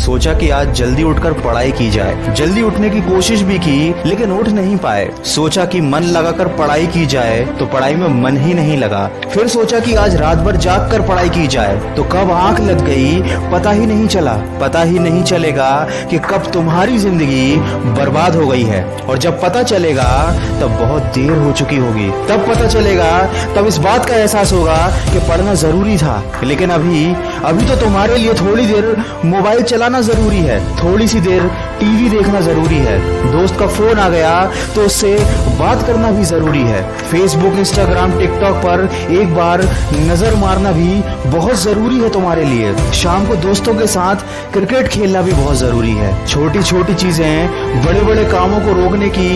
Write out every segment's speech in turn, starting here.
सोचा कि आज जल्दी उठकर पढ़ाई की जाए। जल्दी उठने की कोशिश भी की लेकिन उठ नहीं पाए। सोचा कि मन लगाकर पढ़ाई की जाए तो पढ़ाई में मन ही नहीं लगा। फिर सोचा कि आज रात भर जाग कर पढ़ाई की जाए तो कब आंख लग गई पता ही नहीं चला। पता ही नहीं चलेगा कि कब तुम्हारी जिंदगी बर्बाद हो गई है, और जब पता चलेगा तब बहुत देर हो चुकी होगी। तब पता चलेगा, तब इस बात का एहसास होगा कि पढ़ना जरूरी था। लेकिन अभी तो तुम्हारे लिए थोड़ी देर मोबाइल चलाना जरूरी है, थोड़ी सी देर टीवी देखना जरूरी है, दोस्त का फोन आ गया तो उससे बात करना भी जरूरी है, फेसबुक, इंस्टाग्राम, टिकटॉक पर एक बार नजर मारना भी बहुत जरूरी है तुम्हारे लिए। शाम को दोस्तों के साथ क्रिकेट खेलना भी बहुत जरूरी है। छोटी छोटी चीजें बड़े बड़े कामों को रोकने की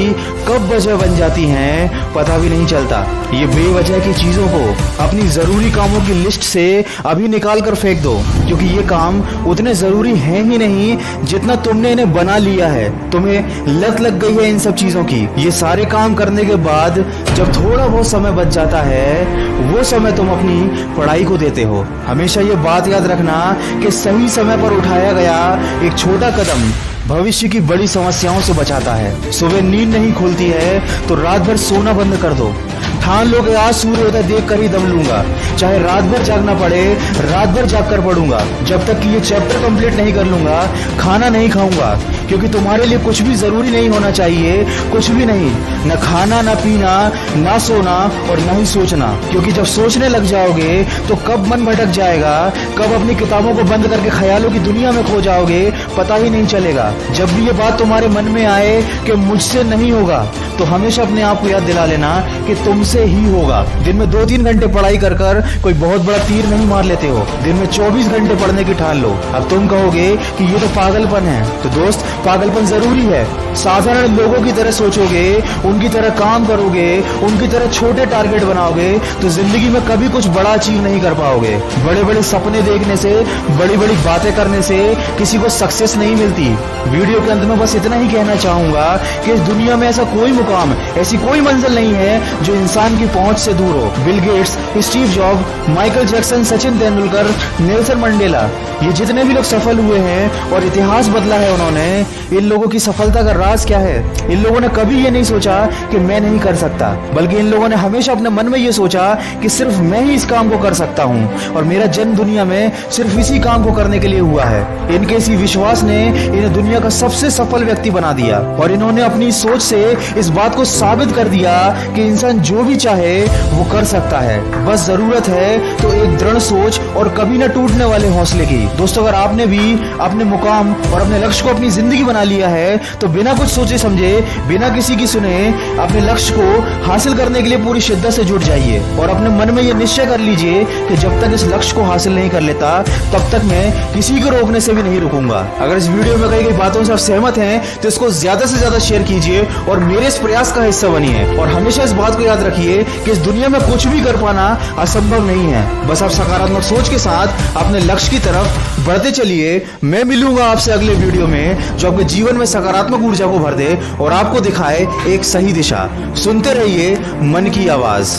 कब वजह बन जाती हैं पता भी नहीं चलता। ये बेवजह की चीजों को अपनी जरूरी कामों की लिस्ट से अभी निकाल कर फेंक दो, क्योंकि ये काम उतने जरूरी हैं ही नहीं जितना तुमने इन्हें बना लिया है। तुम्हें लत लग गई है इन सब चीजों की। ये सारे काम करने के बाद जब थोड़ा बहुत समय बच जाता है, वो समय तुम अपनी पढ़ाई को देते हो। हमेशा ये बात याद रखना कि सही समय पर उठाया गया एक छोटा कदम भविष्य की बड़ी समस्याओं से बचाता है। सुबह नींद नहीं खुलती है तो रात भर सोना बंद कर दो। ठान लो कि आज सूर्योदय देख कर ही दम लूंगा, चाहे रात भर जागना पड़े, रात भर जाग कर पढ़ूंगा। जब तक कि ये चैप्टर कंप्लीट नहीं कर लूंगा खाना नहीं खाऊंगा, क्योंकि तुम्हारे लिए कुछ भी जरूरी नहीं होना चाहिए, कुछ भी नहीं, न खाना, न पीना, न सोना और न ही सोचना। क्योंकि जब सोचने लग जाओगे तो कब मन भटक जाएगा, कब अपनी किताबों को बंद करके ख्यालों की दुनिया में खो जाओगे पता ही नहीं चलेगा। जब भी ये बात तुम्हारे मन में आए कि मुझसे नहीं होगा, तो हमेशा अपने आप को याद दिला लेना कि तुमसे ही होगा। दिन में 2-3 घंटे पढ़ाई कर कोई बहुत बड़ा तीर नहीं मार लेते हो। दिन में 24 घंटे पढ़ने की ठान लो। अब तुम कहोगे कि ये तो पागलपन है, तो दोस्त पागलपन जरूरी है। साधारण लोगों की तरह सोचोगे, उनकी तरह काम करोगे, उनकी तरह छोटे टारगेट बनाओगे तो जिंदगी में कभी कुछ बड़ा अचीव नहीं कर पाओगे। बड़े बड़े सपने देखने से, बड़ी बड़ी बातें करने से किसी को सक्सेस नहीं मिलती। वीडियो के अंत में बस इतना ही कहना चाहूंगा कि इस दुनिया में ऐसा कोई मुकाम, ऐसी कोई मंजिल नहीं है जो इंसान की पहुंच से दूर हो। Bill Gates, Steve job, Michael Jackson, Sachin Tendulkar, Nelson Mandela, ये जितने भी लोग सफल हुए हैं और इतिहास बदला है उन्होंने, इन लोगों की सफलता का राज क्या है? इन लोगों ने कभी ये नहीं सोचा कि मैं नहीं कर सकता, बल्कि इन लोगों ने हमेशा अपने मन में ये सोचा कि सिर्फ मैं ही इस काम को कर सकता हूँ और मेरा जन्म दुनिया में सिर्फ इसी काम को करने के लिए हुआ है। इनके इसी विश्वास ने इन्हें दुनिया का सबसे सफल व्यक्ति बना दिया, और इन्होंने अपनी सोच से इस बात को साबित कर दिया कि इंसान जो भी चाहे वो कर सकता है। बस जरूरत है तो एक दृढ़ सोच और कभी न टूटने वाले हौसले की। दोस्तों, अगर आपने भी अपने मुकाम और अपने लक्ष्य को अपनी जिंदगी बना लिया है तो बिना कुछ सोचे समझे, बिना किसी की सुने, अपने लक्ष्य को हासिल करने के लिए पूरी शिद्दत से जुट जाइए और अपने मन में ये निश्चय कर लीजिए कि जब तक इस लक्ष्य को हासिल नहीं कर लेता तब तक मैं किसी को रोकने से भी नहीं रुकूंगा। अगर इस वीडियो में कही गई बातों से आप सहमत हैं तो इसको ज्यादा से ज्यादा शेयर कीजिए और मेरे इस प्रयास का हिस्सा बनिए। और हमेशा इस बात को याद रखिए कि इस दुनिया में कुछ भी कर पाना असंभव नहीं है। बस आप सकारात्मक सोच के साथ अपने लक्ष्य की तरफ बढ़ते चलिए। मैं मिलूंगा आपसे अगले वीडियो में जो आपके जीवन में सकारात्मक ऊर्जा को भर दे और आपको दिखाए एक सही दिशा। सुनते रहिए मन की आवाज।